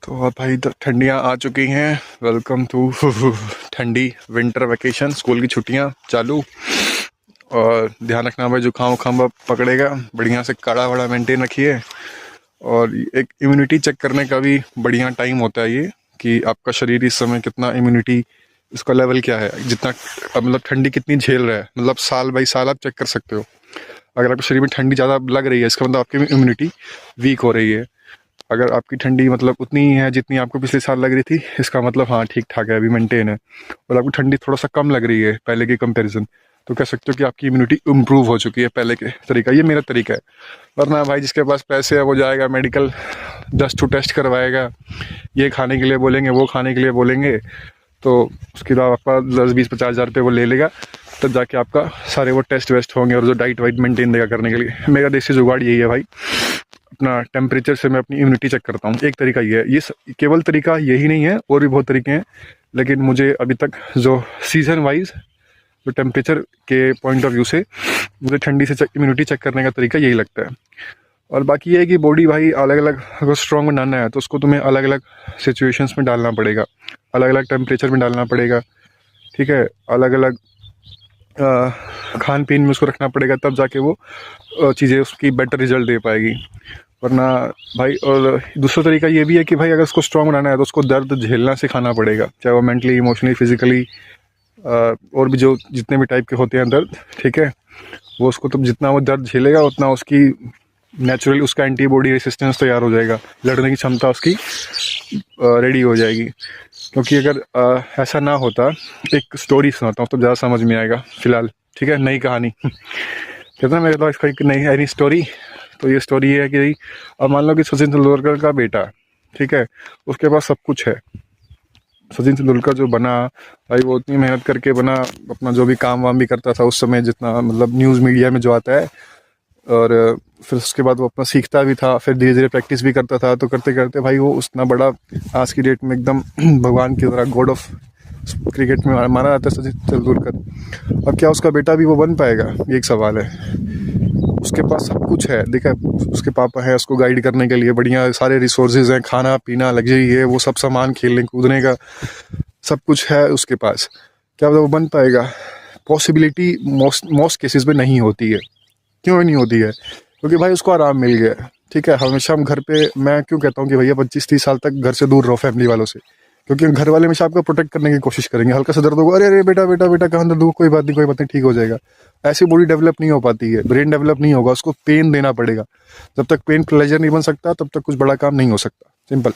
तो अब भाई ठंडियाँ आ चुकी हैं। वेलकम टू ठंडी विंटर वेकेशन। स्कूल की छुट्टियाँ चालू। और ध्यान रखना भाई, जुकाम उखाम पकड़ेगा, बढ़िया से काढ़ा वाड़ा मेंटेन रखिए। और एक इम्यूनिटी चेक करने का भी बढ़िया टाइम होता है ये, कि आपका शरीर इस समय कितना इम्यूनिटी, इसका लेवल क्या है, जितना मतलब ठंडी कितनी झेल रहा है। मतलब साल बाई साल आप चेक कर सकते हो। अगर आपके शरीर में ठंडी ज़्यादा लग रही है, इसका मतलब आपकी इम्यूनिटी वीक हो रही है। अगर आपकी ठंडी मतलब उतनी ही है जितनी आपको पिछले साल लग रही थी, इसका मतलब हाँ ठीक ठाक है, अभी मेंटेन है। और आपको ठंडी थोड़ा सा कम लग रही है पहले के कंपैरिजन, तो कह सकते हो कि आपकी इम्यूनिटी इम्प्रूव हो चुकी है पहले के तरीका। ये मेरा तरीका है। वरना भाई जिसके पास पैसे है वो जाएगा मेडिकल, 10 टेस्ट करवाएगा, ये खाने के लिए बोलेंगे, वो खाने के लिए बोलेंगे, तो उसके बाद आपका 10-20-50 हज़ार रुपये वो ले लेगा। तब जाके आपका सारे वो टेस्ट वेस्ट होंगे, और जो डाइट वाइट मेंटेन देगा करने के लिए। मेरा देसी जुगाड़ यही है भाई, अपना टेम्परेचर से मैं अपनी इम्यूनिटी चेक करता हूँ। एक तरीका ये है, ये केवल तरीका यही नहीं है, और भी बहुत तरीके हैं, लेकिन मुझे अभी तक जो सीज़न वाइज जो टेम्परेचर के पॉइंट ऑफ व्यू से मुझे ठंडी से इम्यूनिटी चेक करने का तरीका यही लगता है। और बाकी ये है कि बॉडी भाई अलग अलग, अगर स्ट्रॉन्ग बनाना है तो उसको तुम्हें अलग अलग सिचुएशंस में डालना पड़ेगा, अलग अलग टेम्परेचर में डालना पड़ेगा, ठीक है। अलग अलग खान पीन में उसको रखना पड़ेगा, तब जाके वो चीज़ें उसकी बेटर रिजल्ट दे पाएगी। वरना भाई, और दूसरा तरीका ये भी है कि भाई अगर उसको स्ट्रॉन्ग बनाना है तो उसको दर्द झेलना सिखाना पड़ेगा, चाहे वो मेंटली, इमोशनली, फिजिकली, और भी जो जितने भी टाइप के होते हैं दर्द, ठीक है। वो उसको तब जितना वो दर्द झेलेगा उतना उसकी नेचुरली उसका एंटीबॉडी रेसिस्टेंस तैयार हो जाएगा, लड़ने की क्षमता उसकी रेडी हो जाएगी। क्योंकि अगर ऐसा ना होता, एक स्टोरी सुनाता हूँ तो ज़्यादा समझ में आएगा फिलहाल, ठीक है। नई कहानी कहते हैं मेरे पास इसका एक नई स्टोरी। तो ये स्टोरी ये है कि अब मान लो कि सचिन तेंदुलकर का बेटा, ठीक है, उसके पास सब कुछ है। सचिन तेंदुलकर जो बना भाई, वो इतनी मेहनत करके बना, अपना जो भी काम वाम भी करता था उस समय, जितना मतलब न्यूज़ मीडिया में जो आता है। और फिर उसके बाद वो अपना सीखता भी था, फिर धीरे धीरे प्रैक्टिस भी करता था। तो करते करते भाई वो उतना बड़ा, आज की डेट में एकदम भगवान की तरह, गॉड ऑफ क्रिकेट में माना जाता है सचिन तेंदुलकर। अब क्या उसका बेटा भी वो बन पाएगा, ये एक सवाल है। उसके पास सब कुछ है, देखा, उसके पापा है उसको गाइड करने के लिए, बढ़िया सारे रिसोर्सेज हैं, खाना पीना, लग्जरी है, वो सब सामान, खेलने कूदने का सब कुछ है उसके पास। क्या वो बन पाएगा? पॉसिबिलिटी मोस्ट केसेस में नहीं होती है। क्यों नहीं होती है? क्योंकि भाई उसको आराम मिल गया है, ठीक है। हमेशा हम घर पे, मैं क्यों कहता हूँ कि भैया 25-30 साल तक घर से दूर रहो फैमिली वालों से, क्योंकि घर वाले हमेशा आपको प्रोटेक्ट करने की कोशिश करेंगे। हल्का सा दर्द होगा, अरे अरे बेटा बेटा बेटा कहाँ दर्द होगा, कोई बात नहीं कोई बात नहीं, ठीक हो जाएगा। ऐसी बॉडी डेवलप नहीं हो पाती है, ब्रेन डेवलप नहीं होगा, उसको पेन देना पड़ेगा। जब तक पेन प्लेजर नहीं बन सकता तब तक कुछ बड़ा काम नहीं हो सकता। सिंपल।